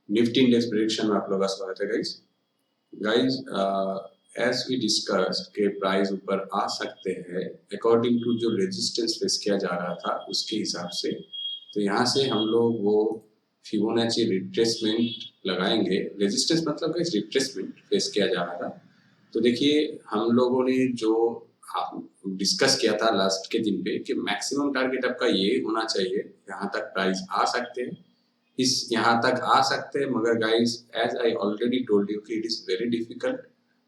Nifty index prediction में आप लोगों का स्वागत है गाइस। एज वी डिस्कस्ड के प्राइस ऊपर आ सकते हैं अकॉर्डिंग टू जो रेजिस्टेंस फेस किया जा रहा था उसके हिसाब से। तो यहाँ से हम लोग वो फिबोनाची रिट्रेसमेंट लगाएंगे। रेजिस्टेंस मतलब गाइस रिट्रेसमेंट फेस किया जा रहा था। तो देखिए हम लोगों ने जो डिस्कस किया था लास्ट के दिन पे कि मैक्सिमम टारगेट आपका ये होना चाहिए, यहाँ तक प्राइस आ सकते हैं, इस यहाँ तक आ सकते हैं, मगर guys as I already told you कि इट इज वेरी डिफिकल्ट।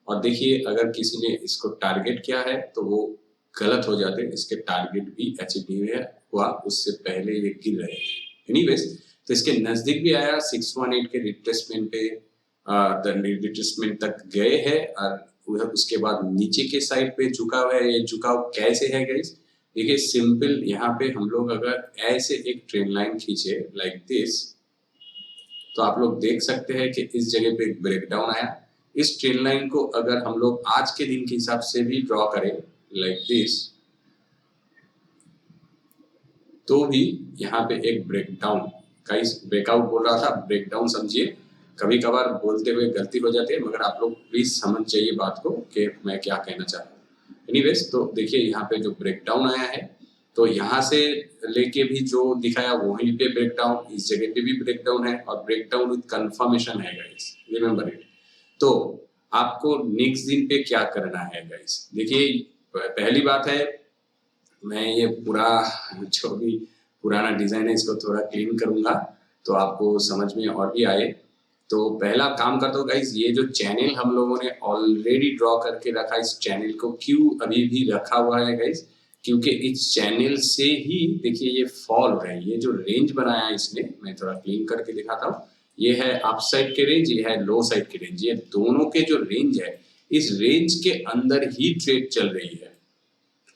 और देखिए अगर किसी ने इसको टारगेट किया है तो वो गलत हो जाते हैं, इसके टारगेट भी अचीव नहीं हुआ, उससे पहले ये गिर रहे हैं। एनीवेज तो इसके नजदीक भी आया 618 के रिट्रेसमेंट पे रिट्रेसमेंट तक गए हैं और उसके बाद नीचे के साइड पे झुका हुआ है। ये झुकाव कैसे है गाइस, देखिए सिंपल, यहाँ पे हम लोग अगर ऐसे एक ट्रेन लाइन खींचे लाइक दिस तो आप लोग देख सकते हैं कि इस जगह पे एक ब्रेकडाउन आया। इस ट्रेन लाइन को अगर हम लोग आज के दिन के हिसाब से भी ड्रॉ करें लाइक दिस तो भी यहाँ पे एक ब्रेकडाउन, गाइस ब्रेकआउट बोल रहा था, ब्रेकडाउन समझिए। कभी कभार बोलते हुए गलती हो जाती है, मगर आप लोग प्लीज समझ जाइए बात को कि मैं क्या कहना चाहता हूँ। एनीवेज तो देखिए यहाँ पे जो ब्रेकडाउन आया है तो यहाँ से लेके भी जो दिखाया वहीं पे ब्रेकडाउन, इस जगह पे भी ब्रेकडाउन है और ब्रेकडाउन विद कंफर्मेशन है गाइस, रिमेंबर इट। तो आपको नेक्स्ट दिन पे क्या करना है गाइस, देखिए पहली बात है, मैं ये पूरा जो भी पुराना डिजाइन है इसको थोड़ा क्लीन करूंगा तो आपको समझ में और भी आए। तो पहला काम करता हूँ गाइस, ये जो चैनल हम लोगों ने ऑलरेडी ड्रॉ करके रखा, इस चैनल को क्यों अभी भी रखा हुआ है गाइस, क्योंकि इस चैनल से ही देखिए ये फॉल हो रहा है। ये जो रेंज बनाया है इसने, मैं थोड़ा क्लीन करके दिखाता हूँ, ये है अप साइड के रेंज, ये है लो साइड के रेंज। ये दोनों के जो रेंज है इस रेंज के अंदर ही ट्रेड चल रही है,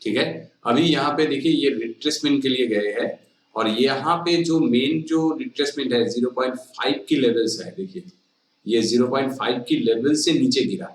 ठीक है। अभी यहाँ पे देखिए ये रिट्रेसमेंट के लिए गए हैं और यहाँ पे जो मेन जो रिट्रेसमेंट है 0.5 की लेवल्स है, देखिए ये 0.5 की लेवल से नीचे गिरा।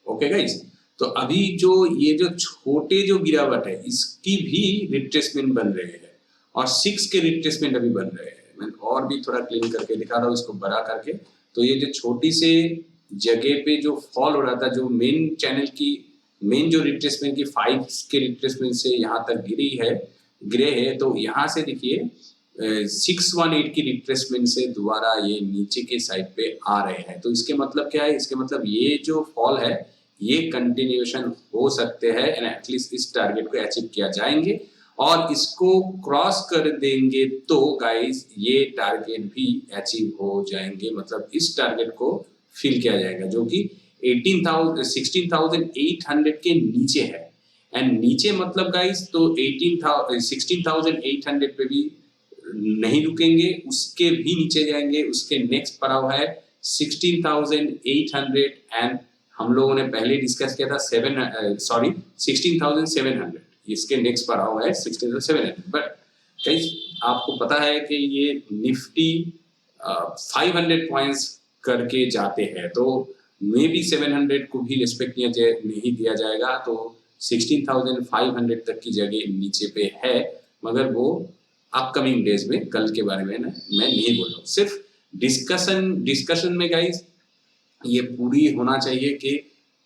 ओके गाइस, तो अभी जो ये जो छोटे जो गिरावट है इसकी भी रिट्रेसमेंट बन रहे हैं और 6 के रिट्रेसमेंट अभी बन रहे हैं। मैं और भी थोड़ा क्लीन करके दिखा रहा हूँ इसको बड़ा करके। तो ये जो छोटी से जगह पे जो फॉल हो रहा था, जो मेन चैनल की मेन जो रिट्रेसमेंट की 5 के रिट्रेसमेंट से यहाँ तक गिरे है, तो यहाँ से देखिए 618 की रिट्रेसमेंट से दोबारा ये नीचे के साइड पे आ रहे हैं। तो इसके मतलब क्या है, इसके मतलब ये जो फॉल है ये कंटिन्यूएशन हो सकते हैं एंड एटलीस्ट इस टारगेट को अचीव किया जाएंगे और इसको क्रॉस कर देंगे तो गाइस ये टारगेट भी अचीव हो जाएंगे, मतलब इस टारगेट को फिल किया जाएगा जो कि 16,800 के नीचे है। एंड नीचे मतलब गाइस तो 16,800 पे भी नहीं रुकेंगे, उसके भी नीचे जाएंगे। उसके नेक्स्ट पड़ा हुआ है 16,800 एंड हम लोगों ने पहले डिस्कस किया था 16,700, इसके नेक्स्ट पड़ा हुआ है 16,700। बट गाइस आपको पता है कि ये निफ्टी 500 पॉइंट्स करके जाते हैं तो मे बी 700 को भी रिस्पेक्ट नहीं दिया जाएगा। तो 16,500 तक की जगह नीचे पे है, मगर वो अपकमिंग डेज में, कल के बारे में ना मैं नहीं बोल रहा हूँ, सिर्फ डिस्कशन में गाइस ये पूरी होना चाहिए कि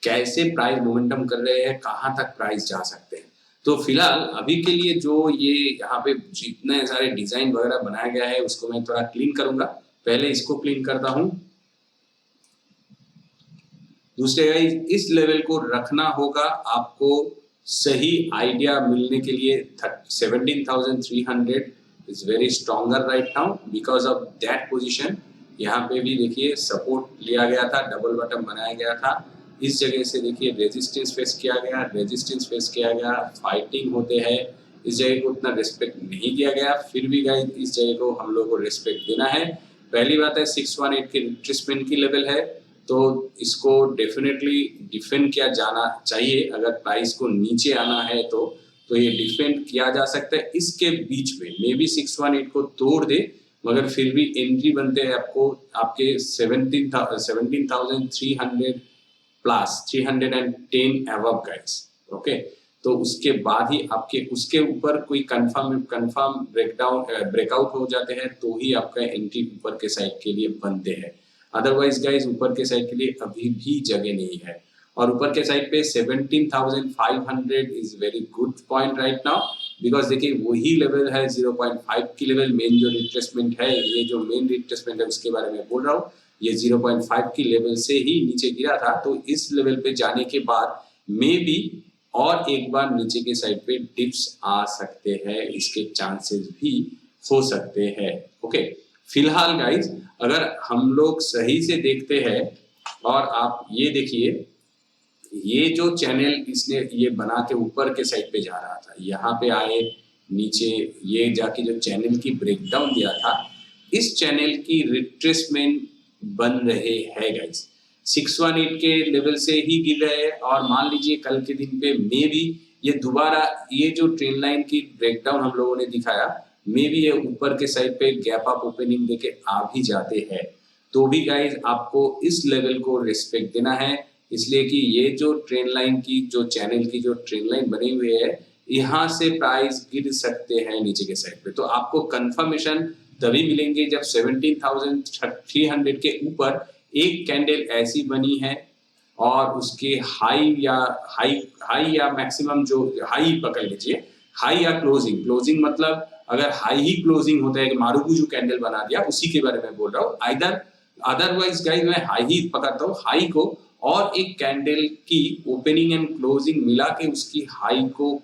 कैसे प्राइस मोमेंटम कर रहे हैं, कहाँ तक प्राइस जा सकते हैं। तो फिलहाल अभी के लिए जो ये यहाँ पे जितने सारे डिजाइन वगैरह बनाया गया है उसको मैं थोड़ा क्लीन करूंगा। पहले इसको क्लीन करता हूँ। दूसरे गाइस इस लेवल को रखना होगा आपको, सही आइडिया मिलने के लिए 17,300 is very stronger right now because of that position. यहाँ पे भी देखिए सपोर्ट लिया गया था, डबल बटन बनाया गया था, इस जगह से देखिए रेजिस्टेंस फेस किया गया, फाइटिंग होते हैं, इस जगह को उतना रिस्पेक्ट नहीं दिया गया, फिर भी गाइस इस जगह को हम लोग को रिस्पेक्ट देना है। पहली बात है 618 के रिट्रेसमेंट की लेवल है तो इसको डेफिनेटली डिफेंड किया जाना चाहिए। अगर प्राइस को नीचे आना है तो ये डिफेंड किया जा सकता है। इसके बीच में मे बी 618 को तोड़ दे, मगर फिर भी एंट्री बनते हैं आपको आपके 17,300 प्लस 310 अबव गाइस। ओके, तो उसके बाद ही आपके उसके ऊपर कोई कंफर्म ब्रेकआउट हो जाते हैं तो ही आपका एंट्री ऊपर के साइड के लिए बनते हैं। अदरवाइज गाइज ऊपर के साइड के लिए अभी भी जगह नहीं है। और ऊपर के साइड पे 17,500 is very good point right now, because देखिए वही लेवल है 0.5 की लेवल। मेन जो रिट्रेसमेंट है, ये जो मेन रिट्रेसमेंट है उसके बारे में बोल रहा हूँ, ये 0.5 की लेवल से ही नीचे गिरा था। तो इस लेवल पे जाने के बाद मे बी और एक बार नीचे के साइड पे डिप्स आ सकते हैं, इसके चांसेस भी हो सकते हैं। ओके, फिलहाल गाइज अगर हम लोग सही से देखते हैं और आप ये देखिए, ये जो चैनल इसने ये बना के ऊपर के साइड पे जा रहा था, यहाँ पे आए नीचे ये जाके जो चैनल की ब्रेकडाउन दिया था, इस चैनल की रिट्रेसमेंट बन रहे हैं गाइस। 618 के लेवल से ही गिर रहे हैं और मान लीजिए कल के दिन पे मे भी ये दोबारा ये जो ट्रेंड लाइन की ब्रेकडाउन हम लोगों ने दिखाया, मे भी ये ऊपर के साइड पे गैप अप ओपनिंग देके आ भी जाते हैं। तो भी गाइज आपको इस लेवल को रिस्पेक्ट देना है, इसलिए कि ये जो ट्रेंड लाइन की जो चैनल की जो ट्रेंड लाइन बनी हुई है, यहाँ से प्राइस गिर सकते हैं नीचे के साइड पे। तो आपको कंफर्मेशन तभी मिलेंगे जब 17,300 के ऊपर एक कैंडल ऐसी बनी है और उसके हाई या मैक्सिमम जो हाई पकड़ लीजिए, हाई या क्लोजिंग मतलब अगर हाई ही क्लोजिंग होता है कि मारुगुजू कैंडल बना दिया, उसी के बारे में बोल रहा हूँ। अदरवाइज गाइस मैं हाई ही पकड़ता हूँ, हाई को और एक कैंडल की ओपनिंग एंड क्लोजिंग मिला के उसकी हाई को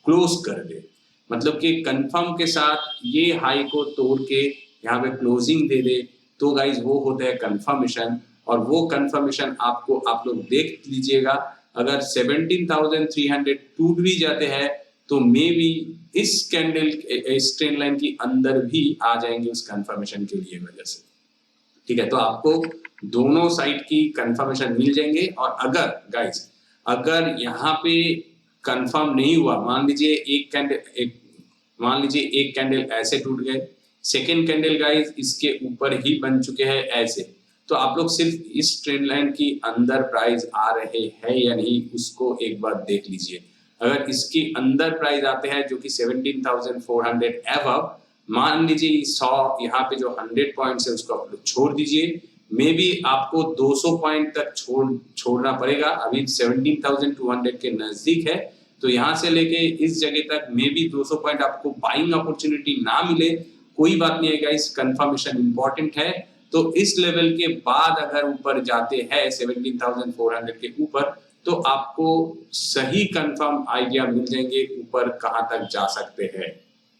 क्लोज कर दे, मतलब कि कंफर्म के साथ ये हाई को तोड़ के यहाँ पे क्लोजिंग दे दे, तो गाइज वो होता है कंफर्मेशन। और वो कंफर्मेशन आप लोग देख लीजिएगा, अगर 17,300 टूट भी जाते हैं तो मे बी इस कैंडल इस ट्रेंड लाइन की अंदर भी आ जाएंगे उस कंफर्मेशन के लिए वजह से। ठीक है, तो आपको दोनों साइड की कंफर्मेशन मिल जाएंगे। और अगर यहाँ पे कंफर्म नहीं हुआ, मान लीजिए एक कैंडल ऐसे टूट गए, सेकेंड कैंडल गाइस इसके ऊपर ही बन चुके हैं ऐसे, तो आप लोग सिर्फ इस ट्रेंड लाइन की अंदर प्राइस आ रहे हैं या नहीं उसको एक बार देख लीजिए। अगर इसके अंदर प्राइस आते हैं जो कि 17,400 एवब, मान लीजिए 100 यहाँ पे जो 100 पॉइंट्स है उसको आप लोग छोड़ दीजिए, मे बी आपको 200 पॉइंट तक छोड़ना पड़ेगा। अभी 17,200 के नजदीक है, तो यहाँ से लेके इस जगह तक मे बी 200 पॉइंट आपको बाइंग अपॉर्चुनिटी ना मिले, कोई बात नहीं है गाइस, कंफर्मेशन इंपॉर्टेंट है। तो इस लेवल के बाद अगर ऊपर जाते हैं 17,400 के ऊपर, तो आपको सही कंफर्म आइडिया मिल जाएंगे ऊपर कहाँ तक जा सकते हैं।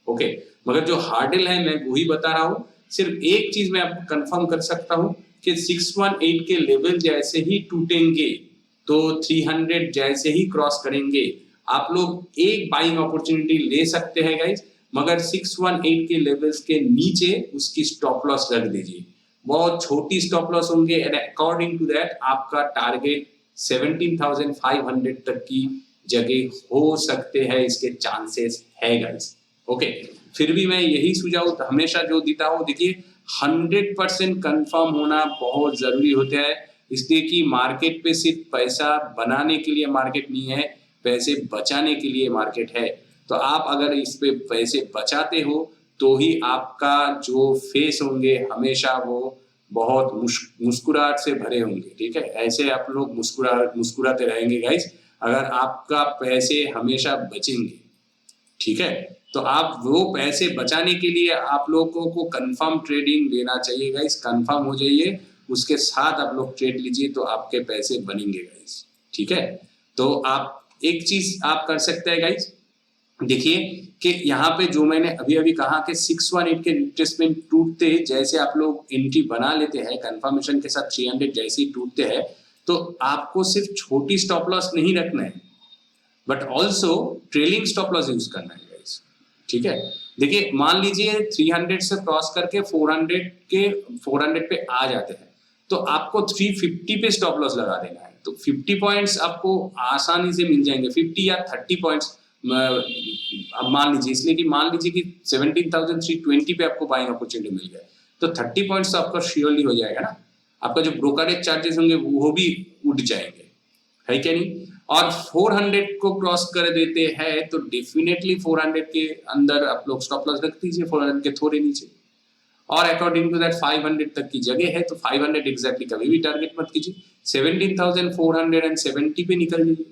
ओके, मगर जो हार्डल है मैं वही बता रहा हूँ। सिर्फ एक चीज मैं आपको कंफर्म कर सकता हूँ कि 618 के लेवल जैसे ही टूटेंगे तो 300 जैसे ही क्रॉस करेंगे, आप लोग एक बाइंग अपॉर्चुनिटी ले सकते हैं गाइस, मगर 618 के लेवल्स के नीचे उसकी स्टॉप लॉस रख दीजिए। बहुत छोटी स्टॉप लॉस होंगे एंड अकॉर्डिंग टू दैट आपका टारगेट 17,500 तक की जगह हो सकते हैं, इसके चांसेस है गाइस। ओके, फिर भी मैं यही सुझाव हमेशा जो देता हूँ, देखिए 100% कंफर्म होना बहुत जरूरी होता है, इसलिए कि मार्केट पे सिर्फ पैसा बनाने के लिए मार्केट नहीं है, पैसे बचाने के लिए मार्केट है। तो आप अगर इस पे पैसे बचाते हो तो ही आपका जो फेस होंगे हमेशा वो बहुत मुस्कुराहट से भरे होंगे। ठीक है, ऐसे आप लोग मुस्कुराते रहेंगे गाइस, अगर आपका पैसे हमेशा बचेंगे। ठीक है, तो आप वो पैसे बचाने के लिए आप लोगों को कंफर्म ट्रेडिंग लेना चाहिए गाइस, कंफर्म हो जाइए, उसके साथ आप लोग ट्रेड लीजिए तो आपके पैसे बनेंगे गाइस। ठीक है, तो आप एक चीज आप कर सकते हैं गाइस, देखिए कि यहाँ पे जो मैंने अभी कहा कि 618 के रिट्रेसमेंट टूटते जैसे आप लोग एंट्री बना लेते हैं कंफर्मेशन के साथ, 300 जैसे ही टूटते हैं, तो आपको सिर्फ छोटी स्टॉप लॉस नहीं रखना है but also trailing stop loss use करना है गाइस। ठीक है, देखिए मान लीजिए 300 से क्रॉस करके 400 पे आ जाते हैं, तो आपको 350 पे स्टॉप लॉस लगा देना है, तो 50 पॉइंट्स आपको आसानी से मिल जाएंगे, 50 या 30 पॉइंट्स। अब मान लीजिए, इसलिए कि मान लीजिए कि 17,320 पे आपको बाइंग अपॉर्चुनिटी मिल गया, तो 30 पॉइंट्स तो आपका श्योरली हो जाएगा ना, आपका जो ब्रोकरेज चार्जेस होंगे वो भी उठ जाएंगे, है क्या नहीं। और 400 को क्रॉस कर देते हैं तो डेफिनेटली 400 के अंदर आप लोग स्टॉप लॉस रख दीजिए, 400 के थोड़े नीचे। और अकॉर्डिंग टू दैट 500 तक की जगह है तो 500 एग्जैक्टली कभी भी टारगेट मत कीजिए, 17,470 पे निकल लीजिए,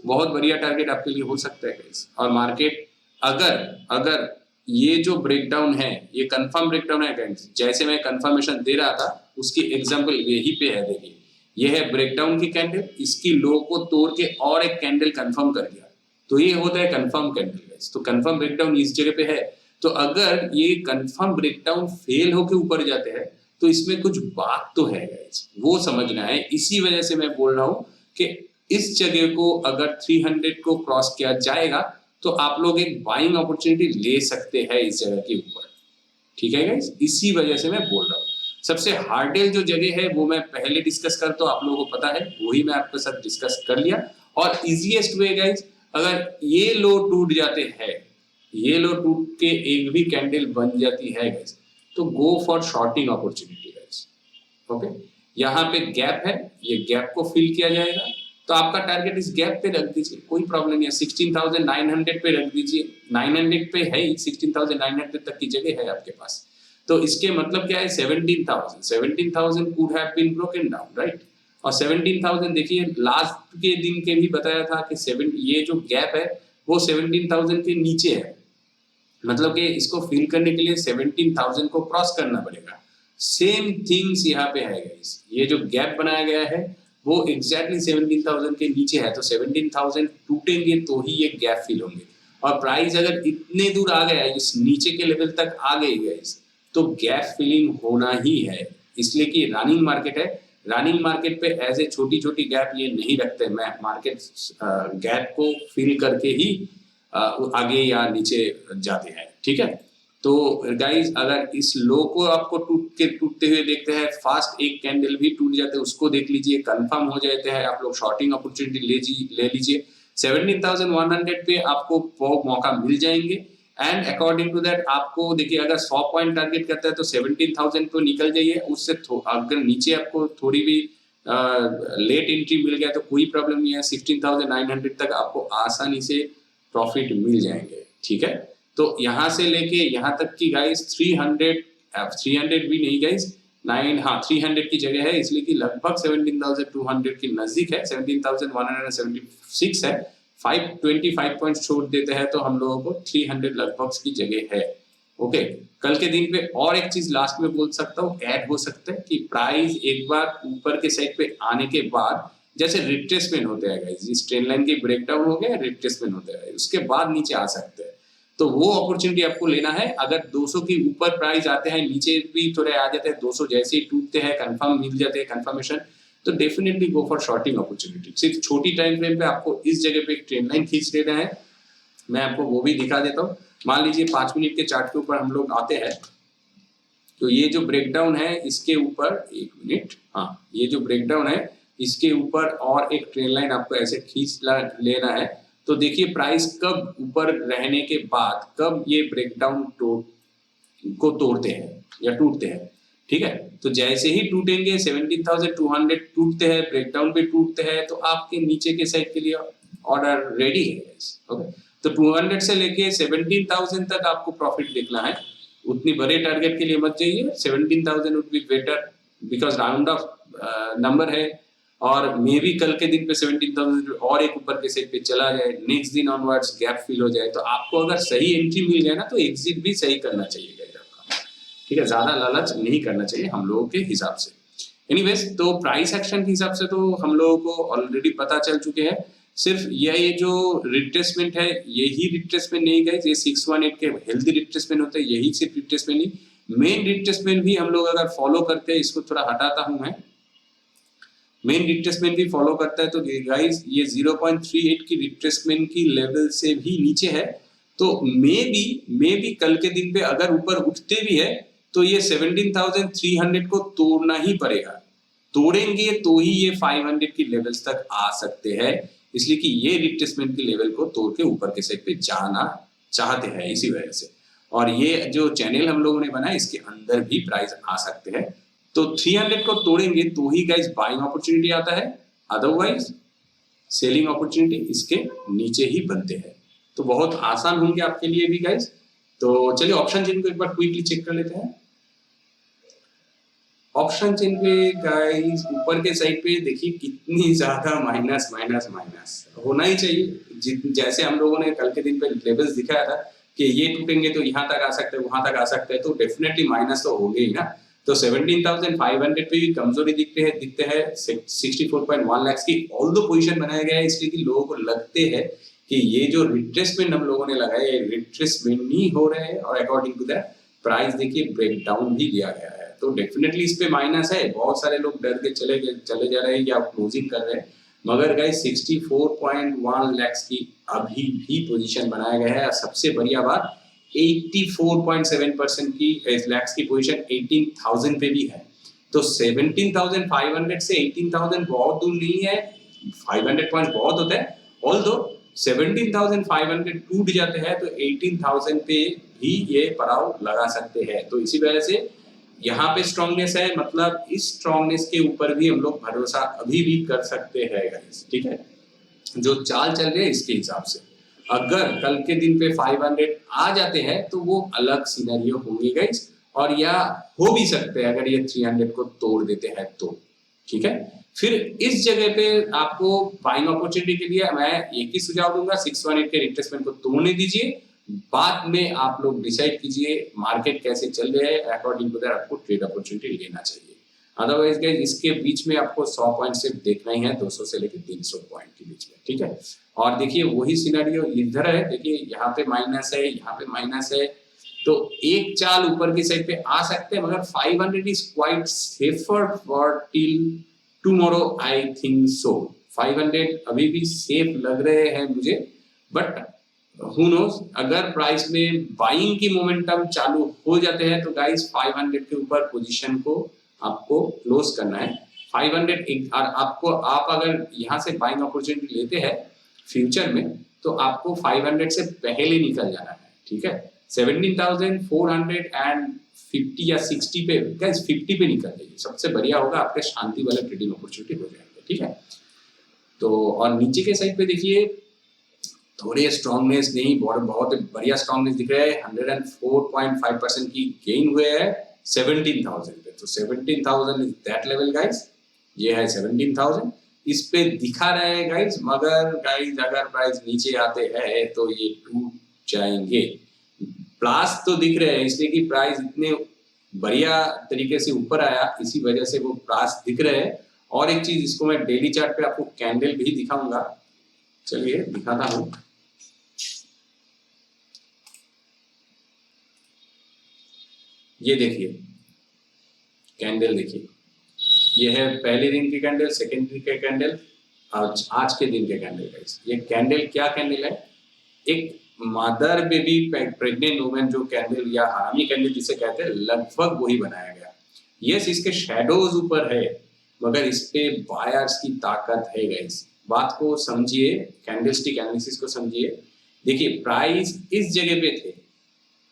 बहुत बढ़िया टारगेट आपके लिए हो सकता है गाइस। और मार्केट अगर अगर ये जो ब्रेकडाउन है ये कंफर्म ब्रेकडाउन है गाइस, जैसे मैं कंफर्मेशन दे रहा था उसकी एग्जांपल यही पे है, देखिए ये है ब्रेकडाउन की कैंडल, इसकी लो को तोड़ के और एक कैंडल कंफर्म कर दिया, तो ये होता है कंफर्म कैंडल गाइस। तो कंफर्म ब्रेकडाउन इस जगह पे है, तो अगर ये कंफर्म ब्रेकडाउन फेल होके ऊपर जाते हैं तो इसमें कुछ बात तो है गाइस, वो समझना है। इसी वजह से मैं बोल रहा हूँ कि इस जगह को अगर 300 को क्रॉस किया जाएगा तो आप लोग एक बाइंग अपॉर्चुनिटी ले सकते हैं इस जगह के ऊपर, ठीक है गाइस, इसी वजह से मैं बोल रहा हूँ। सबसे हार्डेल जो जगह है वो मैं पहले डिस्कस कर, तो आप लोगों को पता है, वही मैं आपके साथ डिस्कस कर लिया। और इजीएस्ट वे गाइस, अगर ये लो टूट जाते हैं, ये लो टूट के एक भी कैंडल बन जाती है गाइस, तो go for shorting opportunity guys. Okay, यहाँ पे गैप है, ये गैप को फिल किया जाएगा तो आपका टारगेट इस गैप पे रख दीजिए, कोई प्रॉब्लम नहीं है। 16,900 पे रख दीजिए, 900 पे है ही, 16,900 तक की जगह है आपके पास। तो इसके मतलब क्या है, 17,000 could have been broken down, right. और 17,000 देखिए लास्ट के दिन के भी बताया था कि ये जो गैप है वो 17,000 के नीचे है, मतलब कि इसको फिल करने के लिए 17,000 को क्रॉस करना पड़ेगा। सेम थिंग्स यहाँ पे है गाइस, ये जो गैप बनाया गया है वो एग्जैक्टली 17,000 के नीचे है, तो 17,000 टूटेंगे तो ही ये गैप फिल होंगे। और प्राइस अगर इतने दूर आ गया है, इस नीचे के लेवल तक आ गई गाइस, तो गैप फिलिंग होना ही है, इसलिए कि रनिंग मार्केट है। रनिंग मार्केट पे ऐसे छोटी छोटी गैप ये नहीं रखते, मैं मार्केट गैप को फिल करके ही आगे या नीचे जाते हैं, ठीक है। तो गाइस अगर इस लो को आपको टूटते हुए देखते हैं, फास्ट एक कैंडल भी टूट जाते हैं उसको देख लीजिए, कंफर्म हो जाते हैं, आप लोग शॉर्टिंग अपॉर्चुनिटी ले लीजिए। 17,100 पे आपको मौका मिल जाएंगे। एंड अकॉर्डिंग टू दैट आपको देखिए, अगर 100 पॉइंट टारगेट करता है तो 17,000 तो निकल जाइए, उससे अगर नीचे आपको थोड़ी भी लेट एंट्री मिल गया तो कोई प्रॉब्लम नहीं है, 16,900 तक आपको आसानी से प्रॉफिट मिल जाएंगे, ठीक है। तो यहाँ से लेके यहाँ तक की गाइस 300 भी नहीं गाइस, 300 की जगह है, इसलिए कि लगभग 17,200 के नजदीक है, 17,176 है, 525 पॉइंट छोड़ देते हैं तो हम लोगों को 300 लगभग की जगह है। ओके, कल के दिन पे और एक चीज लास्ट में बोल सकता हूँ, ऐड हो सकता है कि प्राइस एक बार ऊपर के साइड पे आने के बाद जैसे रिट्रेसमेंट होते हैं गाइस, इस ट्रेंड लाइन की ब्रेकडाउन हो गया, रिट्रेसमेंट होता है, उसके बाद नीचे आ सकते हैं, तो वो अपॉर्चुनिटी आपको लेना है। अगर 200 के ऊपर प्राइस आते हैं, नीचे भी थोड़े आ जाते हैं, 200 जैसे ही टूटते हैं, कंफर्म मिल जाते हैं कंफर्मेशन, तो definitely go for shorting opportunity. सिर्फ छोटी टाइम फ्रेम पे आपको इस जगह पे एक ट्रेंड लाइन खींच लेना है, मैं आपको वो भी दिखा देता हूँ। मान लीजिए 5 मिनट के चार्ट के ऊपर हम लोग आते हैं, तो ये जो ब्रेकडाउन है इसके ऊपर 1 मिनट, हाँ ये जो ब्रेकडाउन है इसके ऊपर और एक ट्रेंड लाइन आपको ऐसे खींच लेना है। तो देखिए प्राइस कब ऊपर रहने के बाद कब ये ब्रेकडाउन को तोड़ते हैं या टूटते हैं, ठीक है। तो जैसे ही टूटेंगे, 17,200 टूटते हैं, ब्रेकडाउन पे टूटते हैं, तो आपके नीचे के साइड के लिए ऑर्डर रेडी है। ओके, तो 200 से लेके 17,000 तक आपको प्रॉफिट देखना है, उतनी बड़े टारगेट के लिए मत जाइए। 17,000 would be better because round of number है, और मे भी कल के दिन पे 17,000 और एक ऊपर के साइड पे चला जाए, नेक्स्ट दिन ऑनवर्ड्स गैप फिल हो जाए, तो आपको अगर सही एंट्री मिल गया ना तो एग्जिट भी सही करना चाहिए आपका, ठीक है, ज्यादा लालच नहीं करना चाहिए हम लोगों के हिसाब से। एनीवेज, तो प्राइस एक्शन के हिसाब से तो हम लोगों को ऑलरेडी पता चल चुके हैं। सिर्फ ये जो रिट्रेसमेंट है, यही रिट्रेसमेंट नहीं गए, ये 618 के हेल्दी रिट्रेसमेंट होते हैं, यही सिर्फ रिट्रेसमेंट नहीं, मेन रिट्रेसमेंट भी हम लोग अगर फॉलो करते हैं, इसको थोड़ा हटाता हूं मैं, मेन रिट्रेसमेंट भी फॉलो करता है, तो गाइस ये 0.38 की रिट्रेसमेंट की लेवल से भी नीचे है, तो मे बी कल के दिन पे अगर ऊपर उठते भी है तो ये 17,300 को तोड़ना ही पड़ेगा, तोड़ेंगे तो ही ये 500 की लेवल्स तक आ सकते हैं, इसलिए कि ये रिट्रेसमेंट की लेवल को तोड़ के ऊपर के साइड पे जाना चाहते हैं, इसी वजह से। और ये जो चैनल हम लोगों ने बनाया इसके अंदर भी प्राइस आ सकते हैं, तो 300 को तोड़ेंगे तो ही गाइस बाइंग अपॉर्चुनिटी आता है, अदरवाइज सेलिंग अपॉर्चुनिटी इसके नीचे ही बनते हैं। तो बहुत आसान होंगे आपके लिए भी गाइस। तो चलिए ऑप्शन चेन को एक बार क्विकली चेक कर लेते हैं। ऑप्शन चेन पे गाइस ऊपर के साइड पे देखिए कितनी ज्यादा माइनस माइनस माइनस होना ही चाहिए। जैसे हम लोगों ने कल के दिन पे लेवल्स दिखाया था कि ये टूटेंगे तो यहाँ तक आ सकते हैं, वहां तक आ सकते हैं, तो डेफिनेटली माइनस तो होंगे ही ना। तो 17,500 पे भी कमजोरी दिखते हैं 64.1 लाख की। ऑल दो पोजीशन बनाया गया है इसलिए कि लोगों को लगते हैं कि ये जो रिट्रेसमेंट हम लोगों ने लगाया है रिट्रेसमेंट नहीं हो रहे हैं, और अकॉर्डिंग टू दैट प्राइस देखिए ब्रेक डाउन भी लिया गया है। तो डेफिनेटली इस पे माइनस है। बहुत सारे लोग डर के चले जा रहे हैं या क्लोजिंग कर रहे हैं, मगर गाइस 64.1 लाख की अभी भी पोजीशन बनाया गया है। सबसे बढ़िया बात 84.7% की लाख की पोजीशन 18,000 पे भी है। तो 17,500 से 18,000 बहुत दूर नहीं है, 500 पॉइंट बहुत होता है। ऑल्दो 17,500 टूट जाते हैं तो 18,000 पे भी ये पड़ाव लगा सकते हैं। तो इसी वजह से यहाँ पे स्ट्रॉन्गनेस है, मतलब इस स्ट्रॉन्गनेस के ऊपर भी हम लोग भरोसा अभी भी कर सकते हैं गाइस, ठीक है। जो चाल चल रही है इसके हिसाब से अगर कल के दिन पे 500 आ जाते हैं तो वो अलग सिनेरियो होंगे गाइस, और या हो भी सकते हैं अगर ये 300 को तोड़ देते हैं तो, ठीक है। फिर इस जगह पे आपको बाइंग अपॉर्चुनिटी के लिए मैं एक ही सुझाव दूंगा, 618 के रिट्रेसमेंट को तोड़ने दीजिए, बाद में आप लोग डिसाइड कीजिए मार्केट कैसे चल रहा है, अकॉर्डिंग टू दैट आपको ट्रेड अपॉर्चुनिटी लेना चाहिए। अदरवाइज गाइस इसके बीच में आपको 100 पॉइंट से देखना ही है, 200 से लेकर 300 पॉइंट के बीच में, ठीक है। और देखिए वही सिनेरियो इधर है, देखिए यहाँ पे माइनस है, यहाँ पे माइनस है, तो एक चाल ऊपर की साइड पे आ सकते हैं, मगर 500 is quite safer for till tomorrow I think so. 500 अभी भी सेफ लग रहे हैं मुझे, बट हु नोस अगर प्राइस में बाइंग की मोमेंटम चालू हो जाते हैं तो गाइस 500 के ऊपर पोजीशन को आपको क्लोज करना है। 500 और आपको आप अगर यहाँ से बाइंग अपॉर्चुनिटी लेते हैं फ्यूचर में तो आपको 500 से पहले निकल जाना है, ठीक है। 17,450 या 60 पे गाइस 50 पे निकल जाइए, सबसे बढ़िया होगा, आपके शांति वाले ट्रेडिंग अपॉर्चुनिटी हो जाएंगे, ठीक है। तो और नीचे के साइड पे देखिए थोड़े स्ट्रॉन्गनेस नहीं, बहुत बढ़िया स्ट्रॉन्गनेस दिख रहा है, 104.5% की गेन हुए हैं 17,000 पे। तो 17,000 इज दैट लेवल गाइस, ये है 17,000 इस पे दिखा रहे हैं गाइस, मगर गाइस अगर प्राइस नीचे आते हैं तो ये टूट जाएंगे। प्लस तो दिख रहे हैं इसलिए कि प्राइस इतने बढ़िया तरीके से ऊपर आया, इसी वजह से वो प्लस दिख रहे हैं। और एक चीज इसको मैं डेली चार्ट पे आपको कैंडल भी दिखाऊंगा, चलिए दिखाता हूं। ये देखिए कैंडल, देखिए ये है पहले दिन की कैंडल, सेकेंड दिन के कैंडल, आज के दिन के कैंडल गाइस। ये कैंडल क्या कैंडल है, एक मदर बेबी प्रेग्नेंट वुमेन जो कैंडल या हरामी कैंडल जिसे कहते हैं, लगभग वही बनाया गया। यस इसके शेडोज ऊपर है, मगर इस पे बायर्स की ताकत है गाइस। बात को समझिए, कैंडलस्टिक एनालिसिस को समझिए। देखिए प्राइस इस जगह पे थे,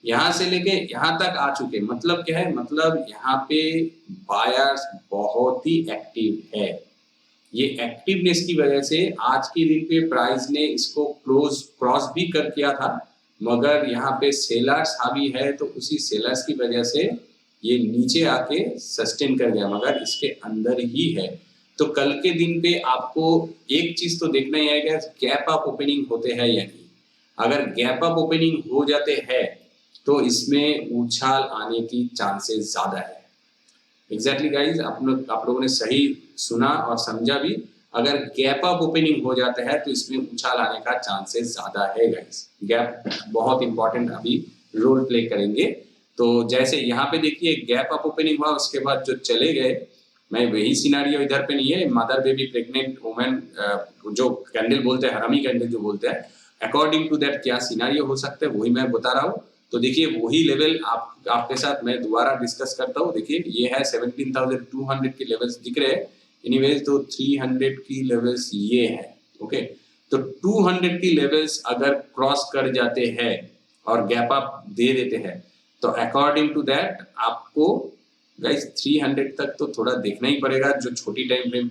यहाँ से लेके यहाँ तक आ चुके, मतलब क्या है, मतलब यहाँ पे बायर्स बहुत ही एक्टिव है। ये एक्टिवनेस की वजह से आज के दिन पे प्राइस ने इसको क्रॉस भी कर किया था, मगर यहाँ पे सेलर्स हावी है, तो उसी सेलर्स की वजह से ये नीचे आके सस्टेन कर गया, मगर इसके अंदर ही है। तो कल के दिन पे आपको एक चीज तो देखना ही है, गैप अप ओपनिंग होते हैं या नहीं। अगर गैप अप ओपनिंग हो जाते हैं तो इसमें उछाल आने की चांसेस ज्यादा है। एग्जैक्टली गाइज आप लोगों ने सही सुना और समझा भी, अगर गैप अप ओपनिंग हो जाता है तो इसमें उछाल आने का चांसेस ज्यादा है गाइज। गैप बहुत इंपॉर्टेंट अभी रोल प्ले करेंगे। तो जैसे यहाँ पे देखिए गैप अप ओपनिंग हुआ, उसके बाद जो चले गए, मैं वही सिनारियो इधर पे नहीं है, मदर बेबी प्रेग्नेंट वुमेन जो कैंडल बोलते हैं, हरामी कैंडल जो बोलते हैं, अकॉर्डिंग टू दैट क्या सिनारियो हो सकते हैं वही मैं बता रहा हूँ। तो देखिए वही लेवल आपके साथ मैं दोबारा डिस्कस करता हूँ। देखिए ये है 17,200 के लेवल्स दिख रहे हैं, एनीवेज तो 300 की लेवल्स ये है, ओके। तो 200 की लेवल्स अगर क्रॉस कर जाते हैं और गैप अप दे देते हैं तो अकॉर्डिंग टू दैट आपको गाइस 300 तक तो थोड़ा देखना ही पड़ेगा, जो छोटी टाइम फ्रेम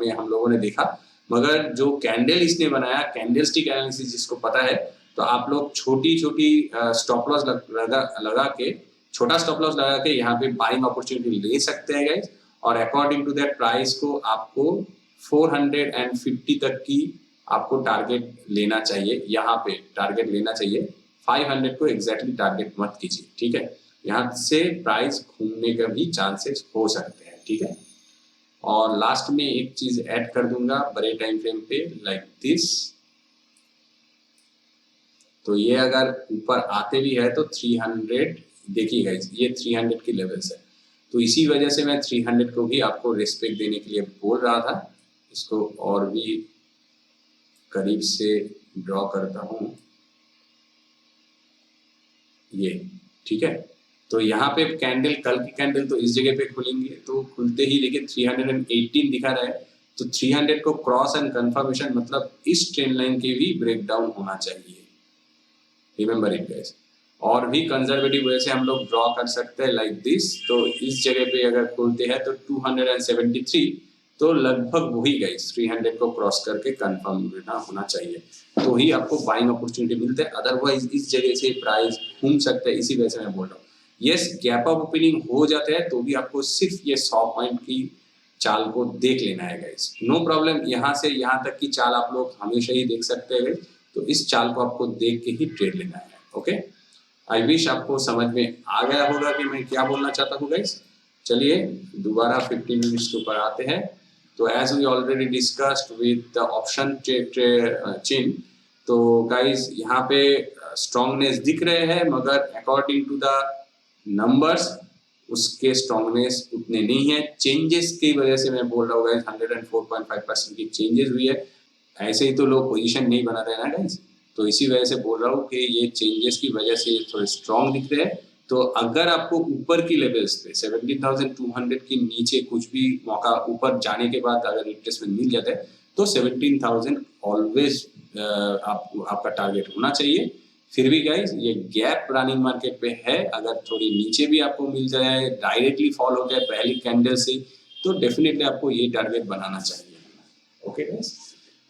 में हम लोगों ने देखा। मगर जो कैंडल इसने बनाया, कैंडल स्टिक एनालिसिस जिसको पता है, तो आप लोग छोटी छोटी स्टॉप लॉस लगा के, छोटा स्टॉप लॉस लगा के यहाँ पे बाइंग अपॉर्चुनिटी ले सकते हैं गाइस। और अकॉर्डिंग टू दैट प्राइस को आपको 450 तक की आपको टारगेट लेना चाहिए, यहाँ पे टारगेट लेना चाहिए। 500 को एग्जैक्टली टारगेट मत कीजिए, ठीक है। यहाँ से प्राइस घूमने का भी चांसेस हो सकते हैं, ठीक है। और लास्ट में एक चीज ऐड कर दूंगा बड़े टाइम फ्रेम पे, लाइक दिस। तो ये अगर ऊपर आते भी है तो 300, देखिएगा ये 300 की लेवल्स है, तो इसी वजह से मैं 300 को भी आपको रिस्पेक्ट देने के लिए बोल रहा था। इसको और भी करीब से ड्रॉ करता हूं, ये ठीक है। तो यहाँ पे कैंडल, कल की कैंडल तो इस जगह पे खुलेंगे, तो खुलते ही लेकिन 318 दिखा रहा है, तो 300 को क्रॉस एंड कंफर्मेशन मतलब इस ट्रेंड लाइन के भी ब्रेकडाउन होना चाहिए, रिमेंबर इट गाइस। और भी कंजर्वेटिव वे से हम लोग ड्रॉ कर सकते हैं लाइक दिस। तो इस जगह पे अगर खुलते हैं तो 273, तो लगभग वही गाइस 300 को क्रॉस करके कंफर्म होना चाहिए, तो ही आपको बाइंग अपॉर्चुनिटी मिलते हैं। अदरवाइज इस जगह से प्राइस घूम सकते हैं, इसी वजह से मैं बोल रहा हूँ। यस, गैप अप ओपनिंग हो जाता है तो भी आपको सिर्फ ये 100 पॉइंट की चाल को देख लेना है गाइस, नो प्रॉब्लम। यहाँ से यहाँ तक की चाल आप लोग हमेशा ही देख सकते हैं, तो इस चाल को आपको देख के ही ट्रेड लेना है, ओके। आई विश आपको समझ में आ गया होगा कि मैं क्या बोलना चाहता हूँ गाइस। चलिए दोबारा 15 मिनट्स के ऊपर आते हैं। तो as we already discussed with the option chain, तो गाइस यहाँ पे स्ट्रॉन्गनेस दिख रहे हैं, मगर अकॉर्डिंग टू द नंबर्स उसके स्ट्रॉन्गनेस उतने नहीं है। चेंजेस की वजह से मैं बोल रहा हूँ गाइस, 104.5% की चेंजेस हुई है। ऐसे ही तो लोग पोजीशन नहीं बना रहे ना गाइस, तो इसी वजह से बोल रहा हूँ कि ये चेंजेस की वजह से थोड़े स्ट्रॉन्ग दिख रहे हैं। तो अगर आपको ऊपर की लेवल्स पे 17,200 के नीचे कुछ भी मौका ऊपर जाने के बाद अगर रिट्रेसमेंट मिल जाता है, तो 17,000 ऑलवेज आपका टारगेट होना चाहिए। फिर भी गाइस ये गैप रनिंग मार्केट पे है, अगर थोड़ी नीचे भी आपको मिल जाए, डायरेक्टली फॉल हो जाए पहली कैंडल से, तो डेफिनेटली आपको ये टारगेट बनाना चाहिए, ओके गाइस।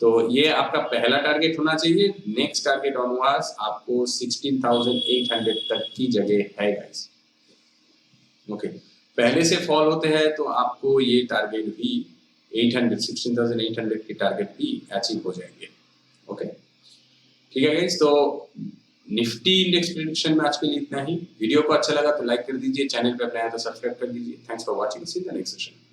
तो ये आपका पहला टारगेट होना चाहिए। नेक्स्ट टारगेट ऑनवर्ड्स आपको 16,800 तक की जगह है गाइस, ओके। पहले से फॉल होते हैं तो आपको ये टारगेट भी 16,800 के टारगेट भी अचीव हो जाएंगे, ओके। ठीक है गाइस, तो निफ्टी इंडेक्स प्रेडिक्शन में आज के लिए इतना ही। वीडियो को अच्छा लगा तो लाइक कर दीजिए, चैनल पे नया है तो सब्सक्राइब कर दीजिए। Thanks for watching, see you in the next session.